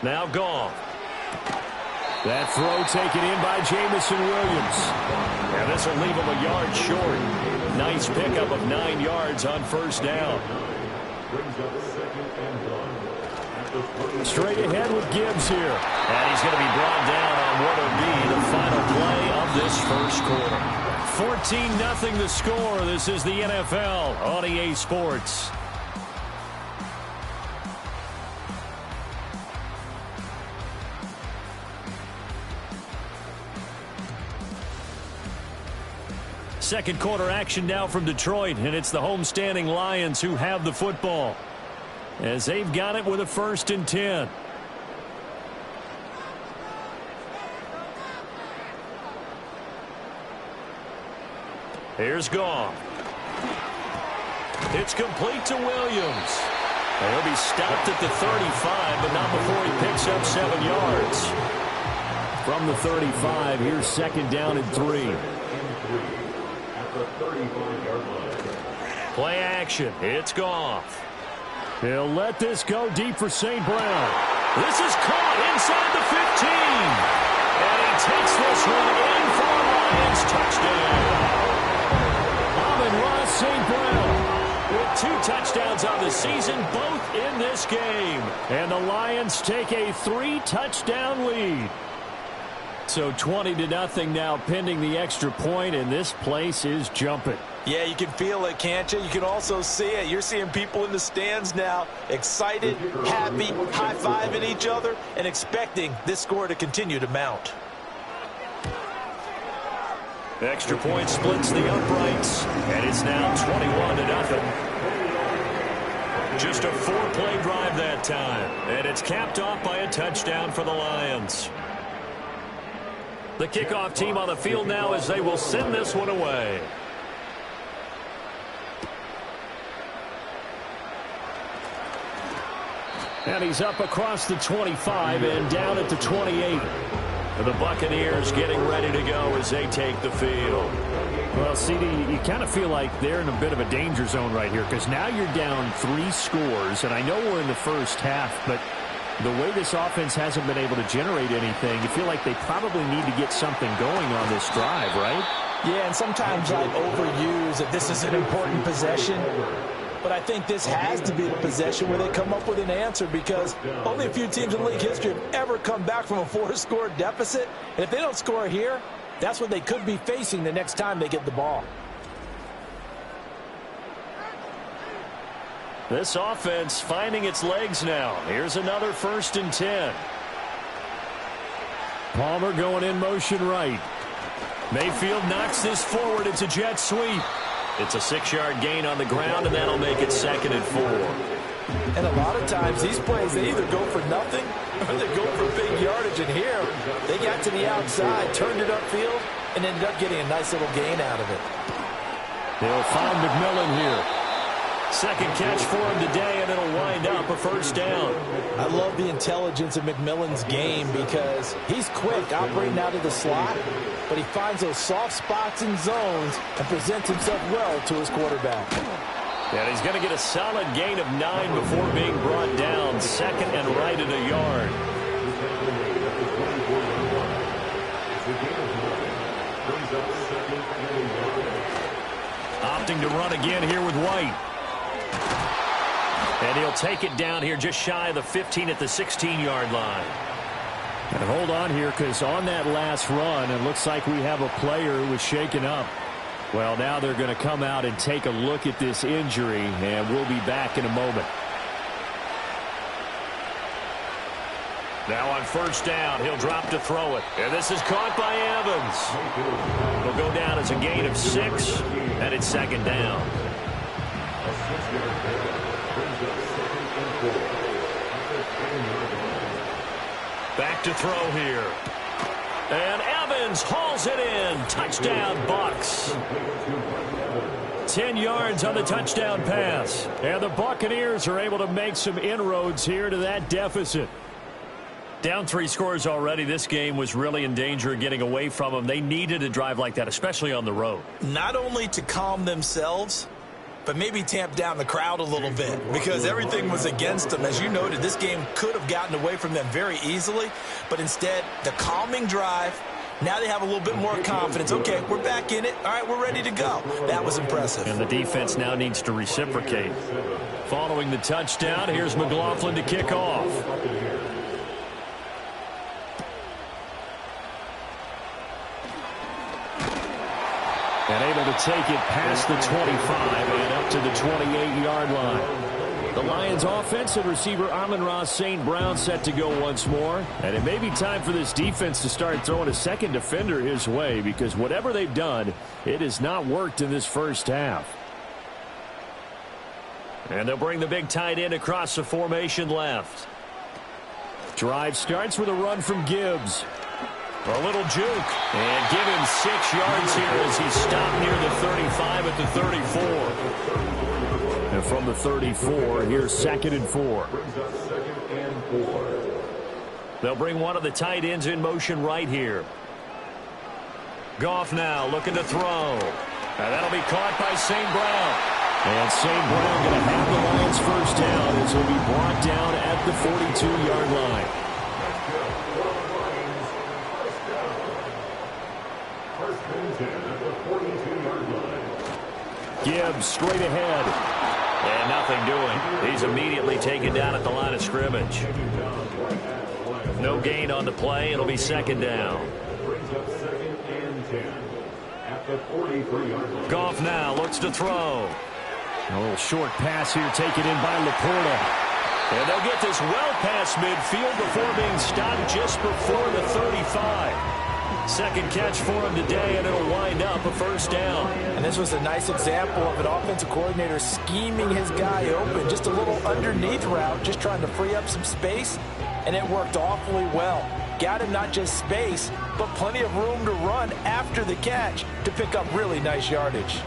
Now Goff. That throw taken in by Jamison Williams. And this will leave him a yard short. Nice pickup of 9 yards on first down. Straight ahead with Gibbs here. And he's going to be brought down on what will be the final play of this first quarter. 14-0 the score. This is the NFL on EA Sports. Second quarter action now from Detroit, and it's the homestanding Lions who have the football as they've got it with a 1st and 10. Here's Goff. It's complete to Williams. And he'll be stopped at the 35, but not before he picks up 7 yards. From the 35, here's 2nd down and 3. Play action. It's Goff. He'll let this go deep for St. Brown. This is caught inside the 15. And he takes this one in for Lions touchdown. Amon-Ra St. Brown with 2 touchdowns on the season, both in this game. And the Lions take a 3-touchdown lead. So 20-0 now pending the extra point, and this place is jumping. Yeah, you can feel it, can't you? You can also see it. You're seeing people in the stands now excited, happy, high-fiving each other, and expecting this score to continue to mount. Extra point splits the uprights, and it's now 21-0. Just a 4-play drive that time, and it's capped off by a touchdown for the Lions. The kickoff team on the field now as they will send this one away. And he's up across the 25 and down at the 28. The Buccaneers getting ready to go as they take the field. Well, CD, you kind of feel like they're in a bit of a danger zone right here because now you're down 3 scores, and I know we're in the first half, but the way this offense hasn't been able to generate anything, you feel like they probably need to get something going on this drive, right? Yeah, and sometimes I overuse that this is an important possession. But I think this has to be the possession where they come up with an answer because only a few teams in league history have ever come back from a 4-score deficit. And if they don't score here, that's what they could be facing the next time they get the ball. This offense finding its legs now. Here's another 1st and 10. Palmer going in motion right. Mayfield knocks this forward. It's a jet sweep. It's a 6-yard gain on the ground, and that'll make it 2nd and 4. And a lot of times these plays, they either go for nothing or they go for big yardage. And here, they got to the outside, turned it upfield, and ended up getting a nice little gain out of it. They'll find McMillan here. 2nd catch for him today, and it'll wind up a 1st down. I love the intelligence of McMillan's game because he's quick operating out of the slot, but he finds those soft spots and zones and presents himself well to his quarterback. And he's going to get a solid gain of 9 before being brought down. 2nd and right at a yard. Opting to run again here with White. And he'll take it down here just shy of the 15 at the 16-yard line. And hold on here because on that last run, it looks like we have a player who was shaken up. Well, now they're going to come out and take a look at this injury, and we'll be back in a moment. Now on 1st down, he'll drop to throw it. And this is caught by Evans. It'll go down as a gain of 6, and it's 2nd down. Back to throw here. And Evans hauls it in. Touchdown, Bucs. 10 yards on the touchdown pass. And the Buccaneers are able to make some inroads here to that deficit. Down 3 scores already. This game was really in danger of getting away from them. They needed a drive like that, especially on the road. Not only to calm themselves, but maybe tamp down the crowd a little bit because everything was against them. As you noted, this game could have gotten away from them very easily, but instead, the calming drive, now they have a little bit more confidence. Okay, we're back in it. All right, we're ready to go. That was impressive. And the defense now needs to reciprocate. Following the touchdown, here's McLaughlin to kick off. And able to take it past the 25 and up to the 28-yard line. The Lions offense and receiver Amon-Ra St. Brown set to go once more. And it may be time for this defense to start throwing a second defender his way, because whatever they've done, it has not worked in this first half. And they'll bring the big tight end across the formation left. Drive starts with a run from Gibbs. A little juke. And give him 6 yards here as he's stopped near the 35 at the 34. And from the 34, here's 2nd and 4. They'll bring one of the tight ends in motion right here. Goff now looking to throw. And that'll be caught by St. Brown. And St. Brown going to have the Lions first down as he'll be brought down at the 42-yard line. Gibbs straight ahead. And nothing doing. He's immediately taken down at the line of scrimmage. No gain on the play. It'll be 2nd down. Goff now looks to throw. A little short pass here taken in by Laporta. And they'll get this well past midfield before being stopped just before the 35. Second catch for him today, and it'll wind up a first down. And this was a nice example of an offensive coordinator scheming his guy open. Just a little underneath route, just trying to free up some space, and it worked awfully well. Got him not just space, but plenty of room to run after the catch to pick up really nice yardage.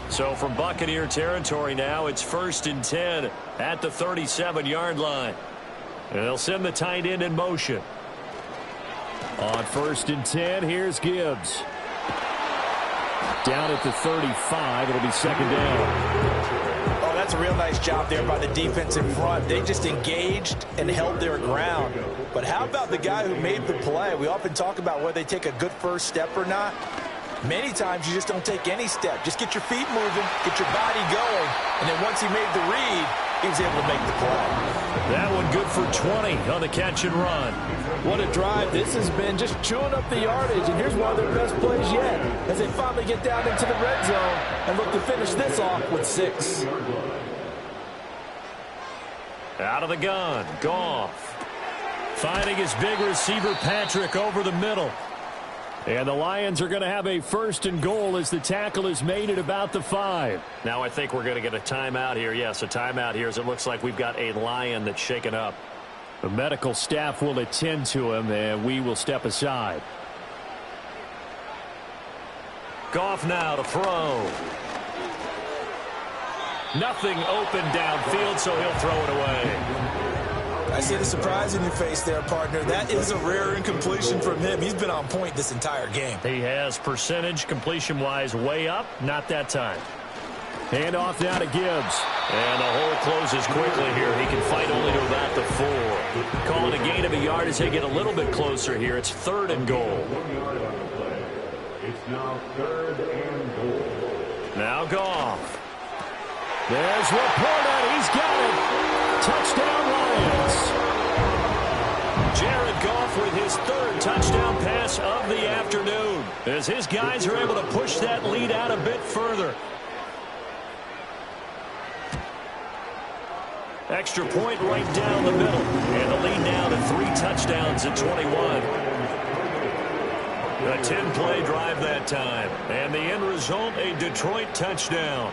So from Buccaneer territory now, it's 1st and 10 at the 37-yard line. And they'll send the tight end in motion. On 1st and 10, here's Gibbs. Down at the 35, it'll be 2nd down. Oh, that's a real nice job there by the defense in front. They just engaged and held their ground. But how about the guy who made the play? We often talk about whether they take a good first step or not. Many times you just don't take any step. Just get your feet moving, get your body going, and then once he made the read, he was able to make the play. That one good for 20 on the catch and run. What a drive. This has been just chewing up the yardage, and here's one of their best plays yet as they finally get down into the red zone and look to finish this off with 6. Out of the gun, Goff. Finding his big receiver, Patrick, over the middle. And the Lions are going to have a 1st and goal as the tackle is made at about the 5. Now I think we're going to get a timeout here. Yes, a timeout here as it looks like we've got a Lion that's shaken up. The medical staff will attend to him, and we will step aside. Goff now to throw. Nothing open downfield, so he'll throw it away. I see the surprise in your face there, partner. That is a rare incompletion from him. He's been on point this entire game. He has percentage completion-wise way up. Not that time. Hand off now to Gibbs. And the hole closes quickly here. He can fight only to about the 4. Calling a gain of a yard as they get a little bit closer here. It's 3rd and goal. It's now 3rd and goal. Now Goff. There's Laporta. He's got it. Touchdown Lions. Jared Goff with his 3rd touchdown pass of the afternoon as his guys are able to push that lead out a bit further. Extra point right down the middle. And the lead now to 3 touchdowns at 21. A 10-play drive that time. And the end result, a Detroit touchdown.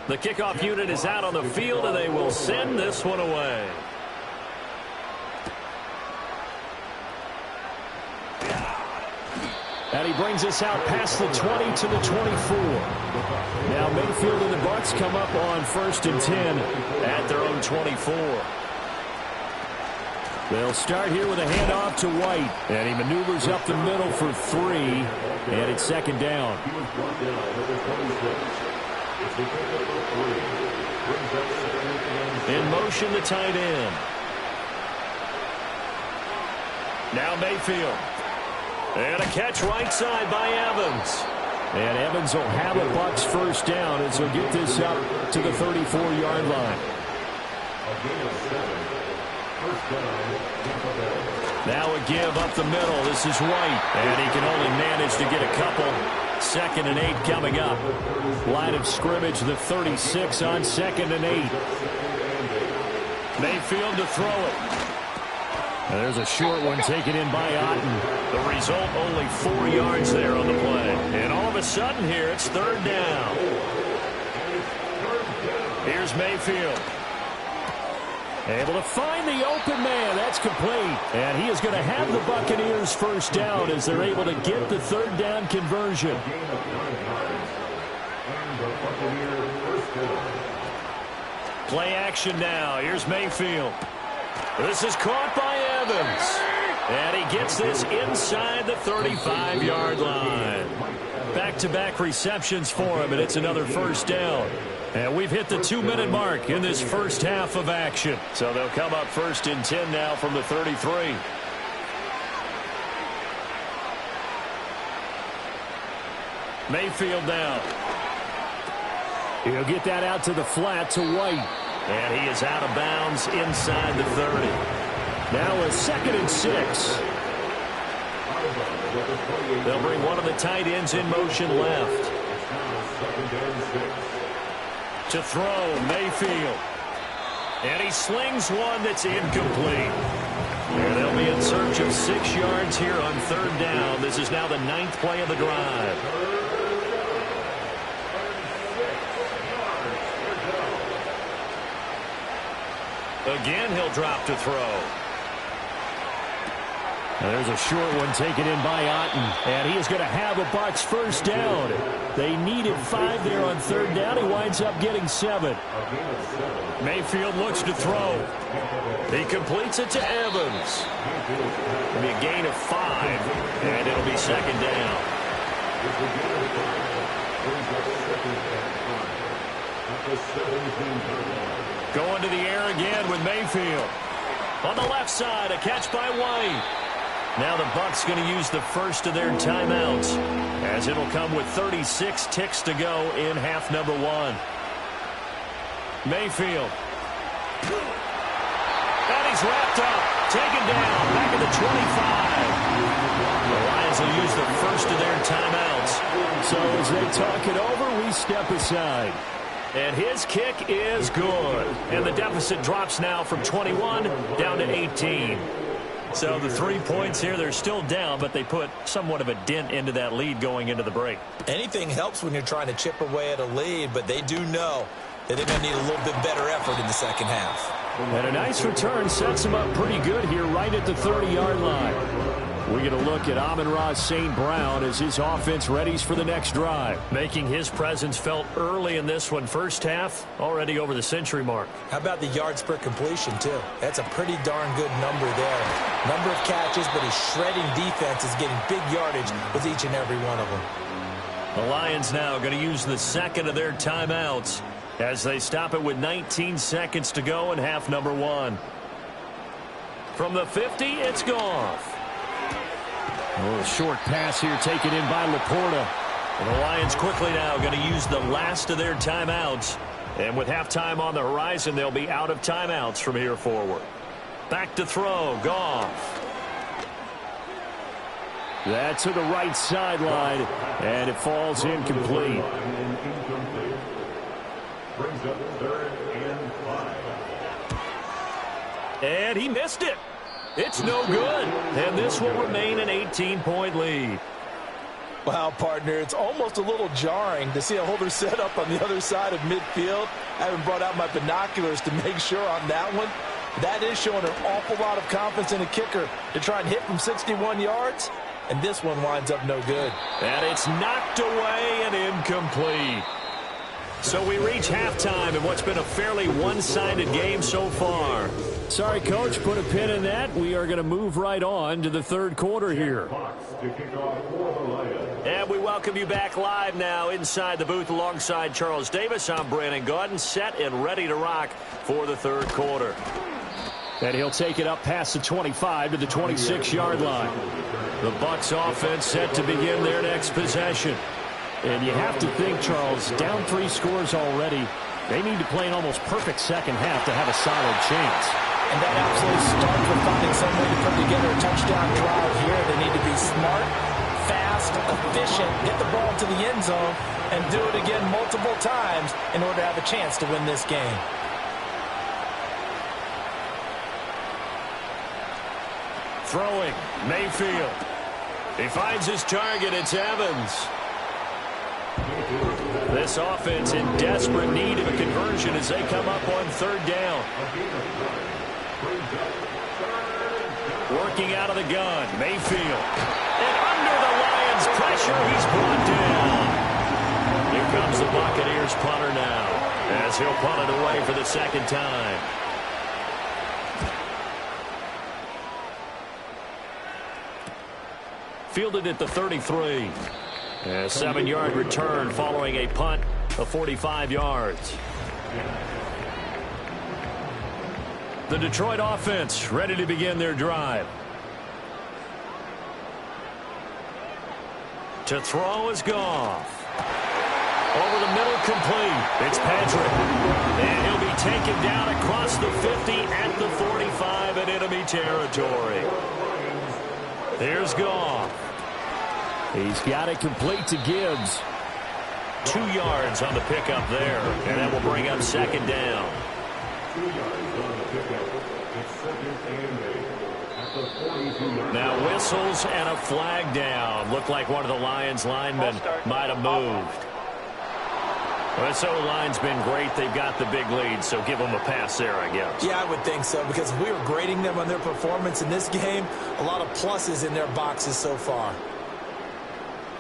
The kickoff unit is out on the field, and they will send this one away. And he brings us out past the 20 to the 24. Now Mayfield and the Bucs come up on 1st and 10 at their own 24. They'll start here with a handoff to White. And he maneuvers up the middle for 3. And it's 2nd down. In motion, the tight end. Now Mayfield. And a catch right side by Evans. And Evans will have a Bucs first down as he'll get this up to the 34-yard line. Now a give up the middle. This is White. And he can only manage to get a couple. 2nd and 8 coming up. Line of scrimmage, the 36 on 2nd and 8. Mayfield to throw it. And there's a short one taken in by Otten. The result, only 4 yards there on the play. And all of a sudden here, it's 3rd down. Here's Mayfield. Able to find the open man. That's complete. And he is going to have the Buccaneers first down as they're able to get the 3rd down conversion. Play action now. Here's Mayfield. This is caught by Evans. And he gets this inside the 35-yard line. Back-to-back receptions for him, and it's another first down. And we've hit the 2-minute mark in this first half of action. So they'll come up 1st and 10 now from the 33. Mayfield now. He'll get that out to the flat to White. And he is out of bounds inside the 30. Now a 2nd and 6. They'll bring one of the tight ends in motion left. To throw, Mayfield. And he slings one that's incomplete. And they'll be in search of 6 yards here on 3rd down. This is now the 9th play of the drive. Again, he'll drop to throw. And there's a short one taken in by Otten. And he is going to have a Bucs first down. They needed 5 there on 3rd down. He winds up getting 7. Mayfield looks to throw. He completes it to Evans. It'll be a gain of 5. And it'll be 2nd down. Going to the air again with Mayfield. On the left side, a catch by White. Now the Bucs going to use the first of their timeouts, as it'll come with 36 ticks to go in half number 1. Mayfield. And he's wrapped up. Taken down. Back at the 25. The Lions will use the first of their timeouts. So as they talk it over, we step aside. And his kick is good. And the deficit drops now from 21 down to 18. So the 3 points here, they're still down, but they put somewhat of a dent into that lead going into the break. Anything helps when you're trying to chip away at a lead, but they do know that they're going to need a little bit better effort in the second half. And a nice return sets them up pretty good here right at the 30-yard line. We get a look at Amon-Ra St. Brown as his offense readies for the next drive. Making his presence felt early in this one. First half, already over the century mark. How about the yards per completion, too? That's a pretty darn good number there. Number of catches, but his shredding defense is getting big yardage with each and every one of them. The Lions now going to use the 2nd of their timeouts as they stop it with 19 seconds to go in half number 1. From the 50, it's Goff. A little short pass here taken in by Laporta. And the Lions quickly now going to use the last of their timeouts. And with halftime on the horizon, they'll be out of timeouts from here forward. Back to throw, Goff. That's to the right sideline, and it falls incomplete. And he missed it. It's no good. And this will remain an 18-point lead. Wow, partner, it's almost a little jarring to see a holder set up on the other side of midfield. I haven't brought out my binoculars to make sure on that one. That is showing an awful lot of confidence in a kicker to try and hit from 61 yards. And this one winds up no good. And it's knocked away and incomplete. So we reach halftime in what's been a fairly one-sided game so far. Sorry, Coach, put a pin in that. We are going to move right on to the third quarter here. To kick off for the Lions. And we welcome you back live now inside the booth alongside Charles Davis. I'm Brandon Gaudin, set and ready to rock for the third quarter. And he'll take it up past the 25 to the 26-yard line. The Bucs offense set to begin their next possession. And you have to think, Charles, down 3 scores already. They need to play an almost perfect second half to have a solid chance. And that absolutely starts with finding some way to put together a touchdown drive here. They need to be smart, fast, efficient, get the ball to the end zone, and do it again multiple times in order to have a chance to win this game. Throwing, Mayfield. He finds his target. It's Evans. This offense in desperate need of a conversion as they come up on third down. Working out of the gun, Mayfield. And under the Lions' pressure, he's brought down. Here comes the Buccaneers punter now as he'll punt it away for the second time. Fielded at the 33. A 7-yard return following a punt of 45 yards. The Detroit offense ready to begin their drive. To throw is Goff. Over the middle, complete. It's Patrick. And he'll be taken down across the 50 at the 45 in enemy territory. Here's Goff. He's got it complete to Gibbs. 2 yards on the pickup there, and that will bring up second down. 2 yards on the pickup. It's second and 8 at the 42. Now whistles and a flag down. Looked like one of the Lions linemen might have moved. Well, so the line's been great. They've got the big lead, so give them a pass there, I guess. Yeah, I would think so, because if we were grading them on their performance in this game, a lot of pluses in their boxes so far.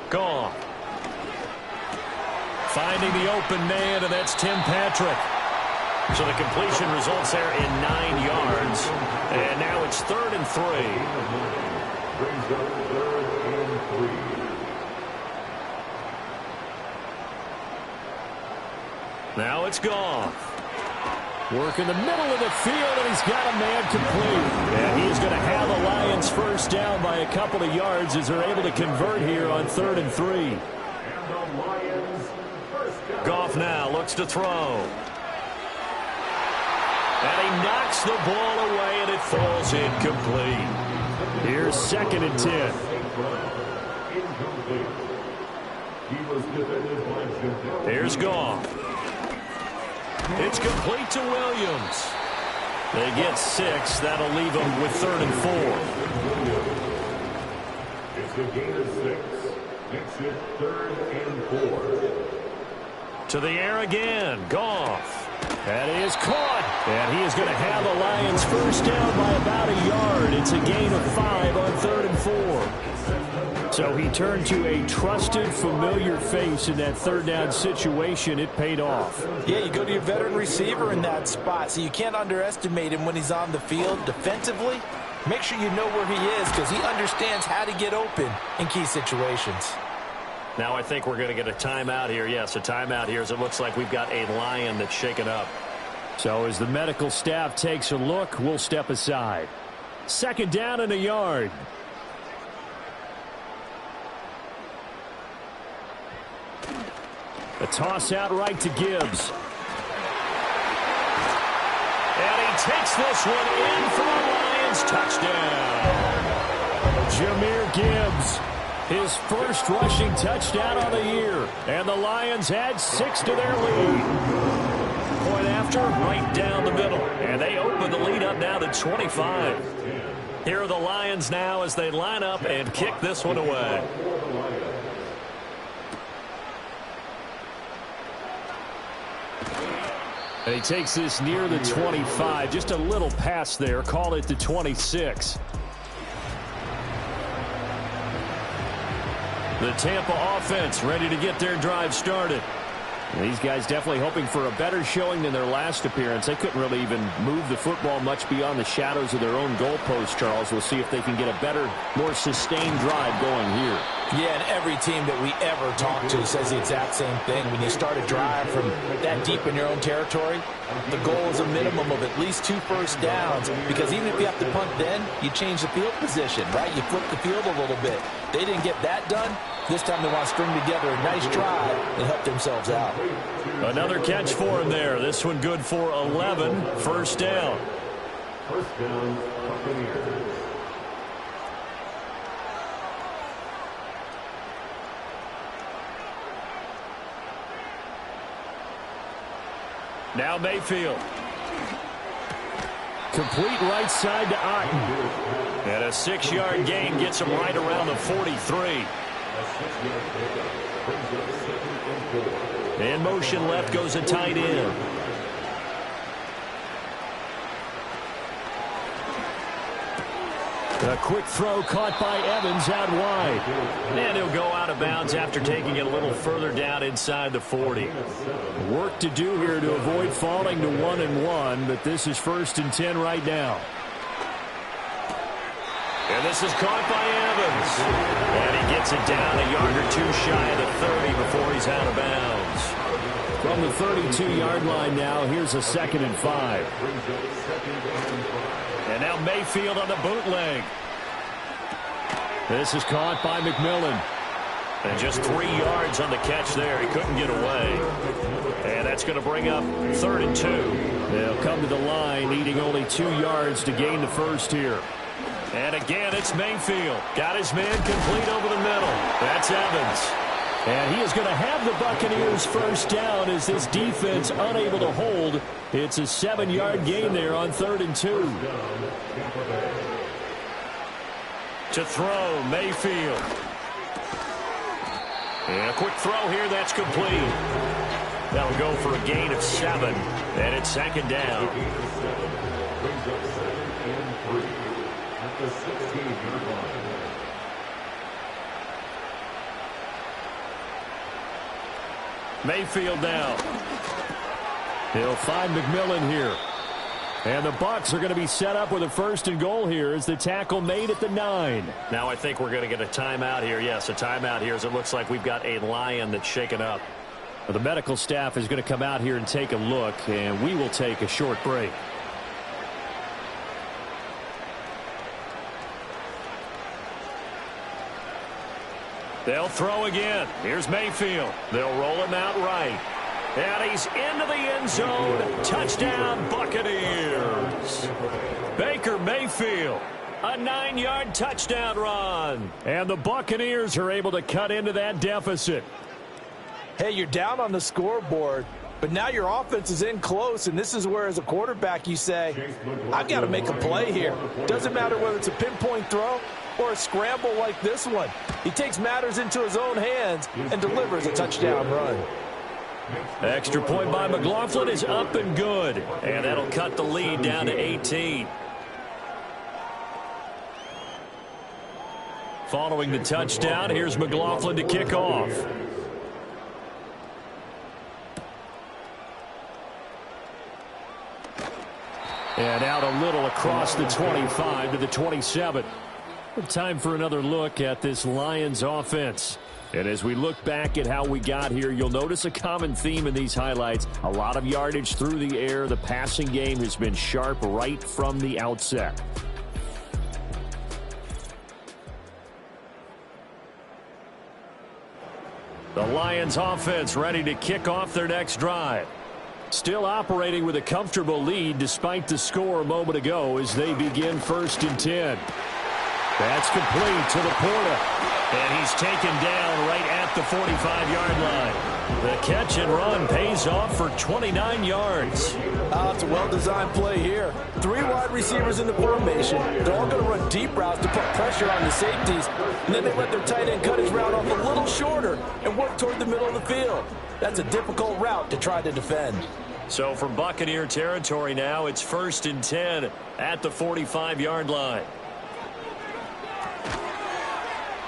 Gone. Finding the open man, and that's Tim Patrick. So the completion results there in 9 yards. And now it's 3rd and 3. Brings up 3rd and 3. Now it's Goff. Work in the middle of the field, and he's got a man complete. And he's going to have the Lions first down by a couple of yards as they're able to convert here on 3rd and 3. And the Lions first down. Goff now looks to throw. And he knocks the ball away, and it falls incomplete. Here's 2nd and 10. Incomplete. He was defended by Janelle. Here's Goff. It's complete to Williams. They get 6. That'll leave them with 3rd and 4. It's a gain of 6. Makes it 3rd and 4. To the air again. Goff. That is caught. And he is going to have the Lions first down by about a yard. It's a gain of 5 on 3rd and 4. So he turned to a trusted, familiar face in that 3rd down situation. It paid off. Yeah, you go to your veteran receiver in that spot, so you can't underestimate him when he's on the field defensively. Make sure you know where he is, because he understands how to get open in key situations. Now I think we're going to get a timeout here. Yes, a timeout here as it looks like we've got a Lion that's shaken up. So as the medical staff takes a look, we'll step aside. 2nd down and a yard. A toss out right to Gibbs. And he takes this one in for the Lions touchdown. Jahmyr Gibbs, his first rushing touchdown of the year. And the Lions add 6 to their lead. Point after, right down the middle. And they open the lead up now to 25. Here are the Lions now as they line up and kick this one away. And he takes this near the 25. Just a little pass there. Call it the 26. The Tampa offense ready to get their drive started. These guys definitely hoping for a better showing than their last appearance. They couldn't really even move the football much beyond the shadows of their own goalpost, Charles. We'll see if they can get a better, more sustained drive going here. Yeah, and every team that we ever talk to says the exact same thing. When you start a drive from that deep in your own territory, the goal is a minimum of at least 2 first downs, because even if you have to punt then, you change the field position, right? You flip the field a little bit. They didn't get that done. This time they want to string together a nice drive and help themselves out. Another catch for him there. This one good for 11. First down. First down, Buccaneers. Now Mayfield. Complete right side to Otten. And a 6-yard gain gets him right around the 43. In motion left goes a tight end. A quick throw caught by Evans out wide. And he'll go out of bounds after taking it a little further down inside the 40. Work to do here to avoid falling to 1-1, but this is 1st and 10 right now. And this is caught by Evans. And he gets it down a yard or 2 shy of the 30 before he's out of bounds. From the 32-yard line now, here's a 2nd and 5. And now Mayfield on the bootleg. This is caught by McMillan. And just 3 yards on the catch there. He couldn't get away. And that's going to bring up 3rd and 2. They'll come to the line, needing only 2 yards to gain the first here. And again, it's Mayfield. Got his man complete over the middle. That's Evans. And he is going to have the Buccaneers first down as this defense unable to hold. It's a 7-yard gain there on 3rd and 2. To throw, Mayfield. And a quick throw here, that's complete. That'll go for a gain of 7. And it's 2nd down. At the 16-yard line. Mayfield now. He'll find McMillan here. And the Bucs are going to be set up with a 1st and goal here as the tackle made at the 9. Now I think we're going to get a timeout here. Yes, a timeout here as it looks like we've got a lion that's shaken up. Well, the medical staff is going to come out here and take a look, and we will take a short break. They'll throw again. Here's Mayfield. They'll roll him out right. And he's into the end zone. Touchdown, Buccaneers. Baker Mayfield. A 9-yard touchdown run. And the Buccaneers are able to cut into that deficit. Hey, you're down on the scoreboard, but now your offense is in close, and this is where, as a quarterback, you say, I've got to make a play here. Doesn't matter whether it's a pinpoint throw or a scramble like this one. He takes matters into his own hands and delivers a touchdown run. Extra point by McLaughlin is up and good. And that'll cut the lead down to 18. Following the touchdown, here's McLaughlin to kick off. And out a little across the 25 to the 27. Time for another look at this Lions offense. And as we look back at how we got here, you'll notice a common theme in these highlights. A lot of yardage through the air. The passing game has been sharp right from the outset. The Lions offense ready to kick off their next drive. Still operating with a comfortable lead despite the score a moment ago as they begin 1st and 10. That's complete to Laporta. And he's taken down right at the 45-yard line. The catch and run pays off for 29 yards. It's a well-designed play here. 3 wide receivers in the formation. They're all going to run deep routes to put pressure on the safeties. And then they let their tight end cut his route off a little shorter and work toward the middle of the field. That's a difficult route to try to defend. So from Buccaneer territory now, it's 1st and 10 at the 45-yard line.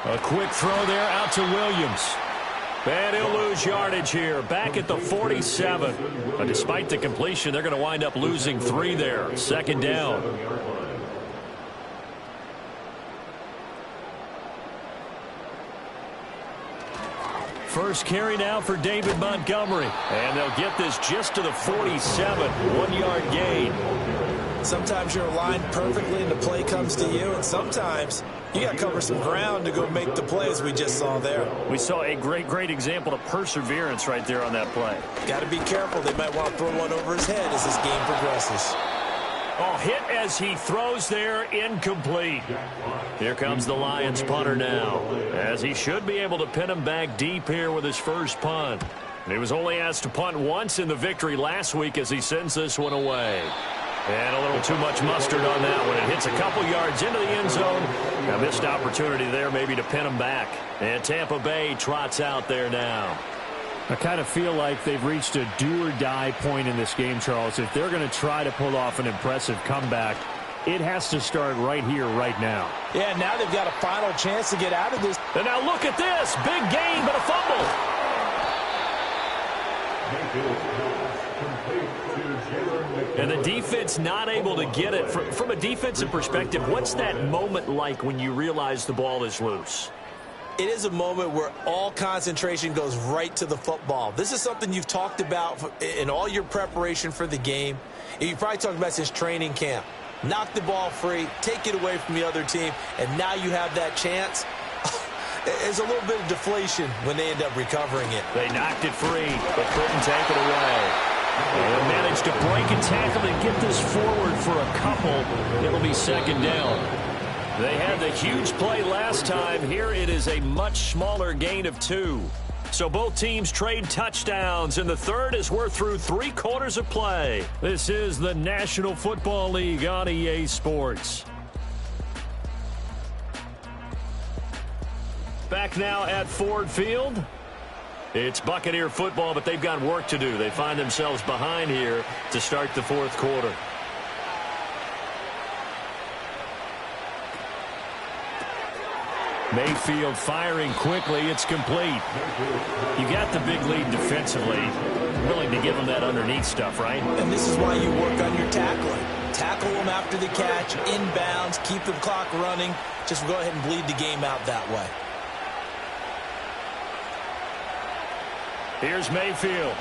A quick throw there out to Williams. And he'll lose yardage here, back at the 47. But despite the completion, they're going to wind up losing 3 there. Second down. First carry now for David Montgomery. And they'll get this just to the 47. 1-yard gain. Sometimes you're aligned perfectly and the play comes to you, and sometimes you got to cover some ground to go make the play, as we just saw there. We saw a great example of perseverance right there on that play. Got to be careful. They might want to throw one over his head as this game progresses. Oh, hit as he throws there, incomplete. Here comes the Lions punter now, as he should be able to pin him back deep here with his first punt. And he was only asked to punt once in the victory last week as he sends this one away. And a little too much mustard on that one. It hits a couple yards into the end zone. A missed opportunity there maybe to pin him back. And Tampa Bay trots out there now. I kind of feel like they've reached a do-or-die point in this game, Charles. If they're going to try to pull off an impressive comeback, it has to start right here, right now. Yeah, now they've got a final chance to get out of this. And now look at this. Big gain, but a fumble. And the defense not able to get it. From a defensive perspective, what's that moment like when you realize the ball is loose? It is a moment where all concentration goes right to the football. This is something you've talked about in all your preparation for the game. You probably talked about since training camp. Knock the ball free, take it away from the other team, and now you have that chance. There's a little bit of deflation when they end up recovering it. They knocked it free, but couldn't take it away. They managed to break a tackle and get this forward for a couple. It'll be second down. They had the huge play last time. Here it is a much smaller gain of 2. So both teams trade touchdowns, and the third as we're through 3 quarters of play. This is the National Football League on EA Sports. Back now at Ford Field. It's Buccaneer football, but they've got work to do. They find themselves behind here to start the 4th quarter. Mayfield firing quickly. It's complete. You got the big lead defensively. Willing to give them that underneath stuff, right? And this is why you work on your tackling. Tackle them after the catch, inbounds, keep the clock running. Just go ahead and bleed the game out that way. Here's Mayfield.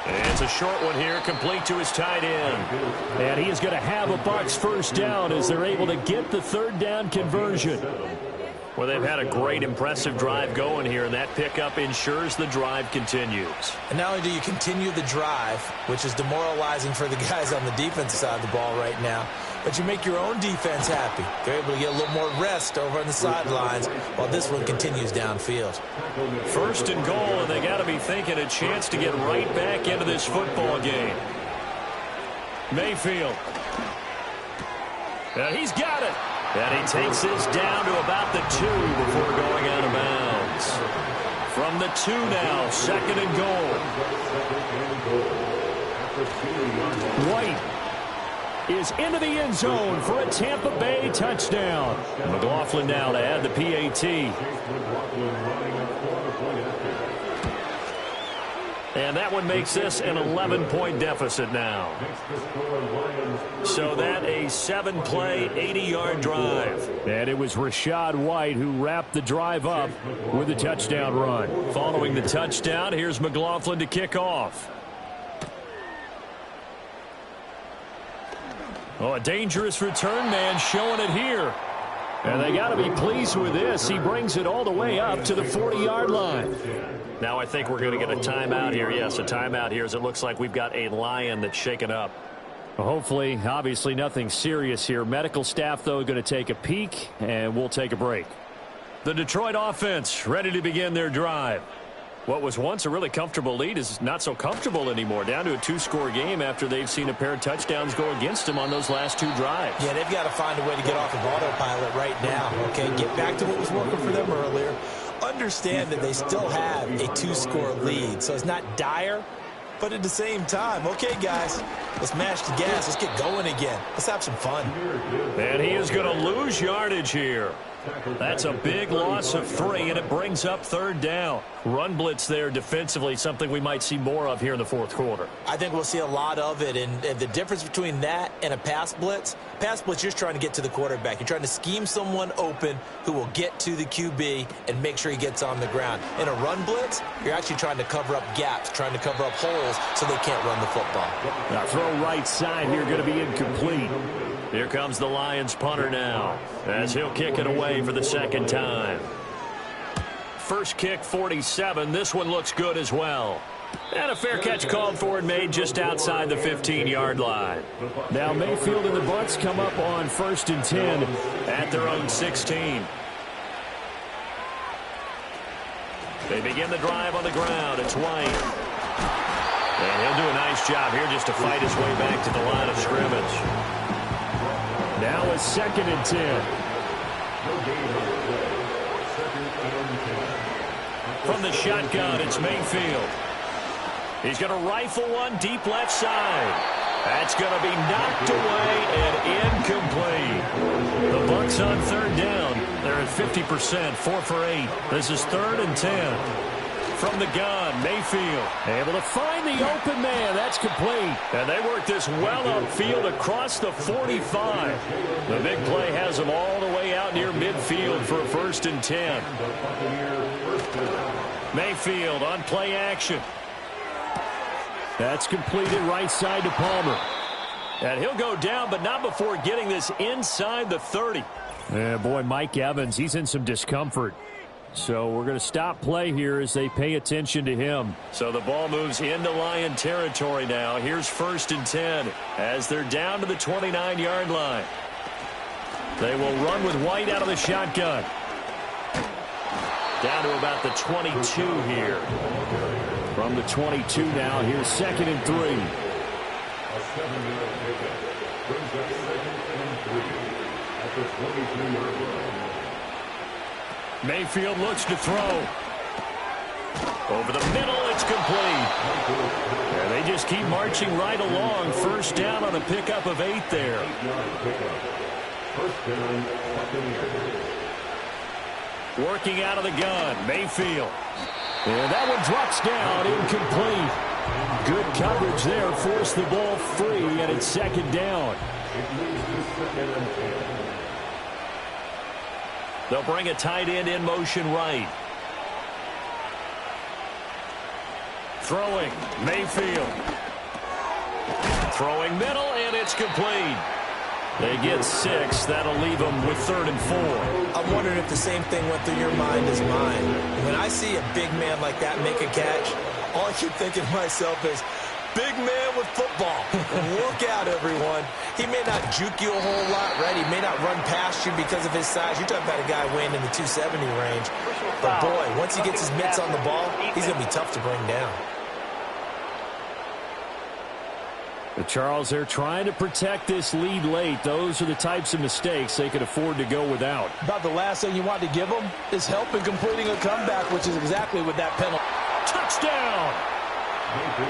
And it's a short one here, complete to his tight end. And he is going to have a Bucs first down as they're able to get the 3rd down conversion. Well, they've had a great, impressive drive going here, and that pickup ensures the drive continues. And not only do you continue the drive, which is demoralizing for the guys on the defensive side of the ball right now, but you make your own defense happy. They're able to get a little more rest over on the sidelines while this one continues downfield. First and goal, and they got to be thinking a chance to get right back into this football game. Mayfield. And he's got it. And he takes this down to about the 2 before going out of bounds. From the 2 now, 2nd and goal. White is into the end zone for a Tampa Bay touchdown. McLaughlin now to add the PAT. And that one makes this an 11-point deficit now. So that a 7-play, 80-yard drive. And it was Rachaad White who wrapped the drive up with a touchdown run. Following the touchdown, here's McLaughlin to kick off. Oh, a dangerous return man showing it here. And they got to be pleased with this. He brings it all the way up to the 40-yard line. Now I think we're going to get a timeout here. Yes, a timeout here as it looks like we've got a Lion that's shaken up. Well, hopefully, obviously nothing serious here. Medical staff, though, going to take a peek, and we'll take a break. The Detroit offense ready to begin their drive. What was once a really comfortable lead is not so comfortable anymore. Down to a 2-score game after they've seen a pair of touchdowns go against them on those last 2 drives. Yeah, they've got to find a way to get off of autopilot right now, okay? Get back to what was working for them earlier. Understand that they still have a 2-score lead, so it's not dire, but at the same time, okay, guys, let's mash the gas. Let's get going again. Let's have some fun. And he is going to lose yardage here. That's a big loss of 3, and it brings up 3rd down. Run blitz there defensively, something we might see more of here in the 4th quarter. I think we'll see a lot of it, and the difference between that and a pass blitz, you're just trying to get to the quarterback. You're trying to scheme someone open who will get to the QB and make sure he gets on the ground. In a run blitz, you're actually trying to cover up gaps, trying to cover up holes so they can't run the football. Now throw right side here, going to be incomplete. Here comes the Lions punter now, as he'll kick it away for the 2nd time. First kick, 47. This one looks good as well. And a fair catch called for and made just outside the 15-yard line. Now Mayfield and the Bucs come up on 1st and 10 at their own 16. They begin the drive on the ground. It's White. And he'll do a nice job here just to fight his way back to the line of scrimmage. Now a 2nd and 10. From the shotgun, it's Mayfield. He's going to rifle one deep left side. That's going to be knocked away and incomplete. The Bucs on 3rd down. They're at 50%, 4 for 8. This is 3rd and 10. From the gun, Mayfield able to find the open man. That's complete. And they work this well upfield across the 45. The big play has them all the way out near midfield for a 1st and 10. Mayfield on play action. That's completed right side to Palmer. And he'll go down, but not before getting this inside the 30. Yeah, boy, Mike Evans, he's in some discomfort. So we're going to stop play here as they pay attention to him. So the ball moves into Lion territory now. Here's 1st and 10 as they're down to the 29-yard line. They will run with White out of the shotgun. Down to about the 22 here. From the 22 now, here's 2nd and 3. A 7-yard pickup brings up 2nd and 3 at the 22-yard line. Mayfield looks to throw. Over the middle, it's complete. And they just keep marching right along. 1st down on a pickup of 8 there. 8-yard pickup. 1st down, Buccaneers. Working out of the gun, Mayfield. And that one drops down, incomplete. Good coverage there, forced the ball free, and it's 2nd down. It moves to 2nd and 10. They'll bring a tight end in motion right. Throwing, Mayfield. Throwing middle, and it's complete. They get 6. That'll leave them with 3rd and 4. I'm wondering if the same thing went through your mind as mine. When I see a big man like that make a catch, all I keep thinking to myself is, big man with football. Look out, everyone. He may not juke you a whole lot, right? He may not run past you because of his size. You're talking about a guy weighing in the 270 range. But, boy, once he gets his mitts on the ball, he's going to be tough to bring down. But Charles, they're trying to protect this lead late. Those are the types of mistakes they could afford to go without. About the last thing you want to give them is help in completing a comeback, which is exactly what that penalty. Touchdown!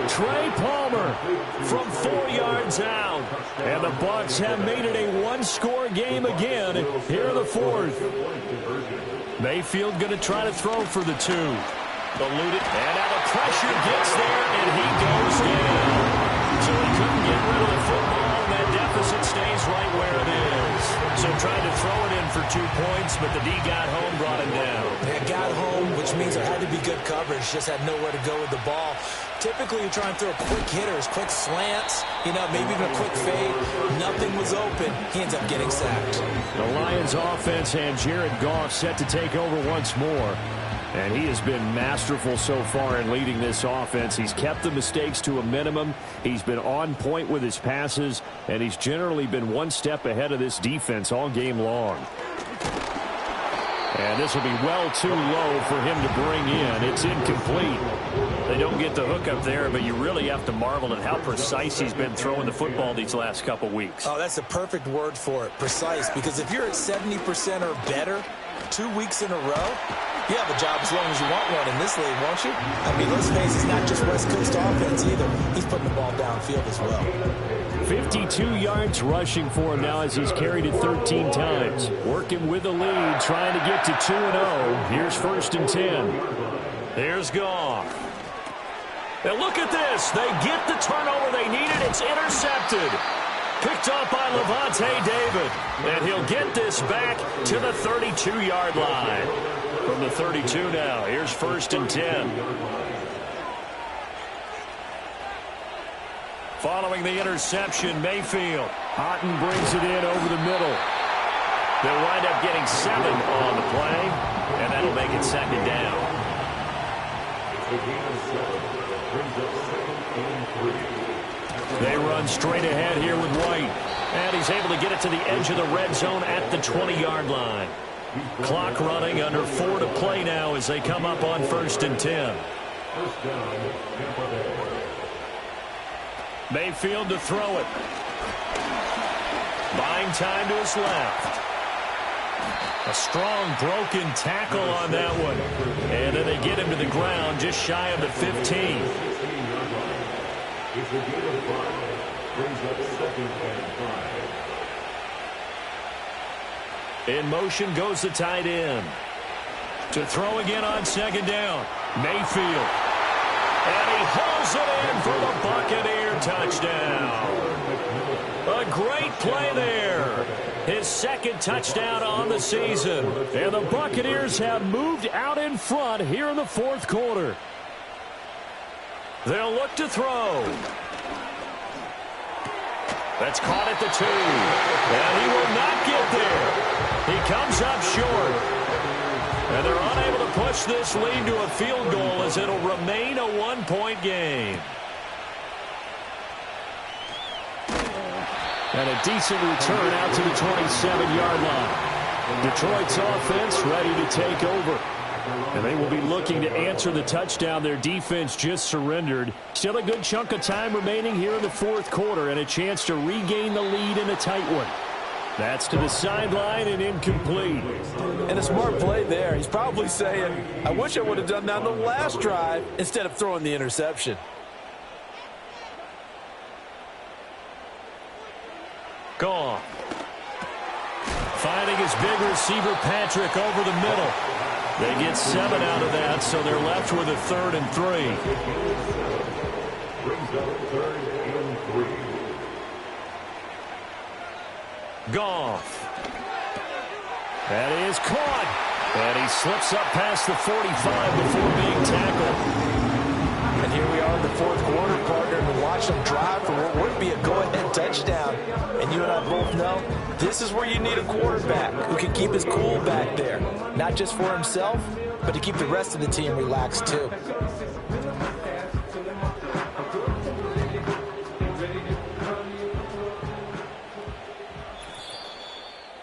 Trey Palmer from 4 yards out. And the Bucs have made it a one-score game again here in the 4th. Mayfield going to try to throw for the 2. Eluded. And now the pressure gets there, and he goes down. So he couldn't get rid of the football, and that deficit stays right where it is. So tried to throw it in for 2 points, but the D got home, brought him down. It got home, which means there had to be good coverage. Just had nowhere to go with the ball. Typically, you're trying to throw quick hitters, quick slants, maybe even a quick fade. Nothing was open. He ends up getting sacked. The Lions offense and Jared Goff set to take over once more. And he has been masterful so far in leading this offense. He's kept the mistakes to a minimum. He's been on point with his passes, and he's generally been one step ahead of this defense all game long. And this will be well too low for him to bring in. It's incomplete. They don't get the hook up there, but you really have to marvel at how precise he's been throwing the football these last couple weeks. Oh, that's a perfect word for it, precise, because if you're at 70% or better 2 weeks in a row, You have a job as long as you want one in this league, won't you? I mean, let's face it, it's not just West Coast offense either. He's putting the ball downfield as well. 52 yards rushing for him now as he's carried it 13 times. Working with the lead, trying to get to 2-0. Here's 1st and 10. Here's Goff. And look at this. They get the turnover they needed. It's intercepted. Picked up by Levante David. And he'll get this back to the 32-yard line. From the 32 now, here's 1st and 10. Following the interception, Mayfield. Otten brings it in over the middle. They'll wind up getting 7 on the play, and that'll make it 2nd down. They run straight ahead here with White. And he's able to get it to the edge of the red zone at the 20-yard line. Clock running, under 4 to play now as they come up on 1st and 10. Mayfield to throw it. Buying time to his left. A strong broken tackle on that one. And then they get him to the ground just shy of the 15. In motion goes the tight end. To throw again on 2nd down. Mayfield. And he hauls it in for the Buccaneer touchdown. A great play there. His 2nd touchdown on the season. And the Buccaneers have moved out in front here in the 4th quarter. They'll look to throw. That's caught at the 2. And he will not get there. He comes up short. And they're unable to push this lead to a field goal as it'll remain a 1-point game. And a decent return out to the 27-yard line. Detroit's offense ready to take over. And they will be looking to answer the touchdown their defense just surrendered. Still a good chunk of time remaining here in the 4th quarter and a chance to regain the lead in a tight one. That's to the sideline and incomplete. And a smart play there. He's probably saying, I wish I would have done that on the last drive instead of throwing the interception. Goff. Finding his big receiver Patrick over the middle. They get 7 out of that, so they're left with a 3rd and 3. Brings up 3rd and 3. Goff. That is caught. And he slips up past the 45 before being tackled. And here we are in the 4th quarter, partner, and watch them drive for what would be a go-ahead touchdown. And you and I both know this is where you need a quarterback who can keep his cool back there. Not just for himself, but to keep the rest of the team relaxed too.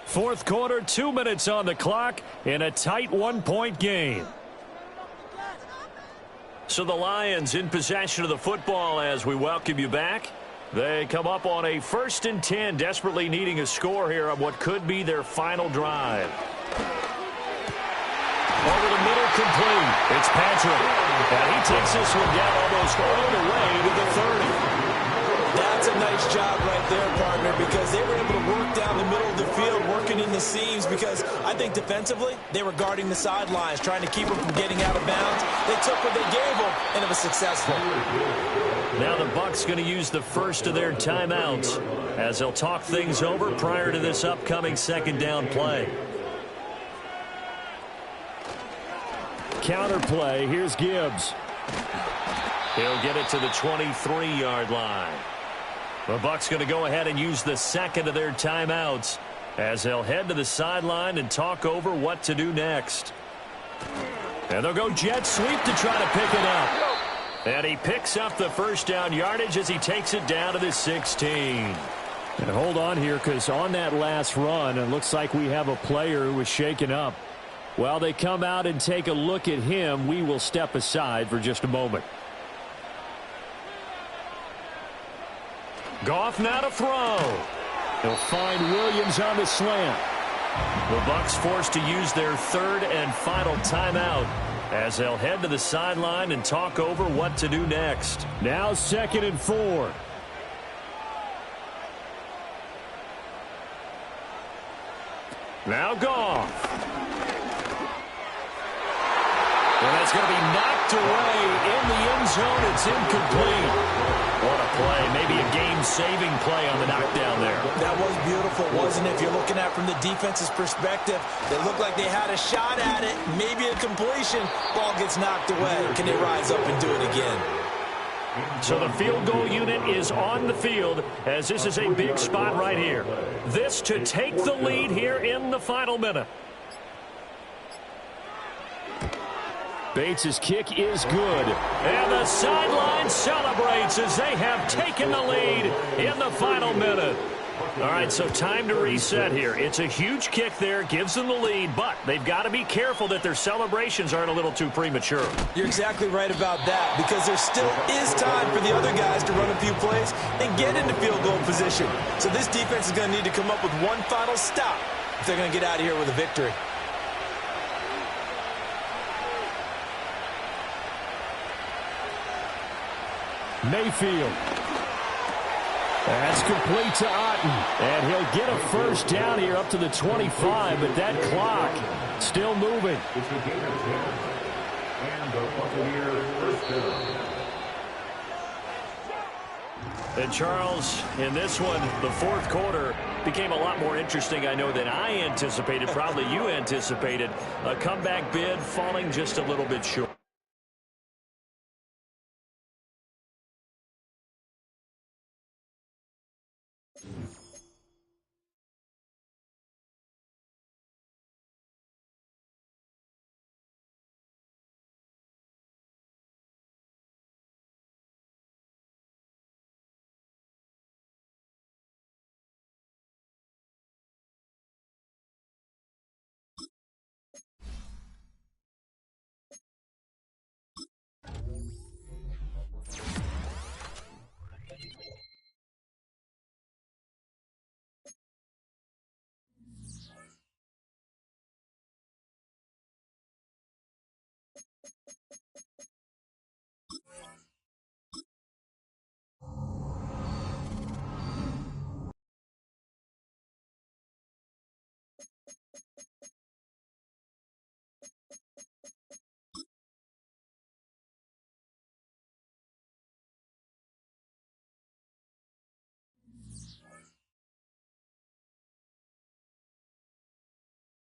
Fourth quarter, 2 minutes on the clock in a tight 1-point game. So the Lions in possession of the football as we welcome you back. They come up on a 1st and 10, desperately needing a score here on what could be their final drive. Over the middle, complete. It's Patrick. And he takes this one down almost all the way to the 30. That's a nice job right there, partner, because they were able to work down the middle of the field, working in the seams, because I think defensively, they were guarding the sidelines, trying to keep them from getting out of bounds. They took what they gave them, and it was successful. Now the Bucs going to use the first of their timeouts as they'll talk things over prior to this upcoming 2nd down play. Counter play. Here's Gibbs. He'll get it to the 23-yard line. The Bucs going to go ahead and use the 2nd of their timeouts as they'll head to the sideline and talk over what to do next. And they'll go jet sweep to try to pick it up. And he picks up the 1st down yardage as he takes it down to the 16. And hold on here, because on that last run, it looks like we have a player who was shaken up. While they come out and take a look at him, we will step aside for just a moment. Goff now to throw. He'll find Williams on the slant. The Bucs forced to use their third and final timeout as they'll head to the sideline and talk over what to do next. Now 2nd and 4. Now Goff. And that's going to be knocked away in the end zone. It's incomplete. What a play. Maybe a game-saving play on the knockdown there. That was beautiful, wasn't it? If you're looking at it from the defense's perspective, they looked like they had a shot at it, maybe a completion. Ball gets knocked away. Can they rise up and do it again? So the field goal unit is on the field as this is a big spot right here. This to take the lead here in the final minute. Bates' kick is good. And the sideline celebrates as they have taken the lead in the final minute. All right, so time to reset here. It's a huge kick there, gives them the lead, but they've got to be careful that their celebrations aren't a little too premature. You're exactly right about that, because there still is time for the other guys to run a few plays and get into field goal position. So this defense is going to need to come up with one final stop if they're going to get out of here with a victory. Mayfield. That's complete to Otten. And he'll get a first down here up to the 25, but that clock still moving. It's a gain of 10. And the Buccaneers first down. And Charles, in this one, the fourth quarter became a lot more interesting, I know, than I anticipated. Probably you anticipated. A comeback bid falling just a little bit short.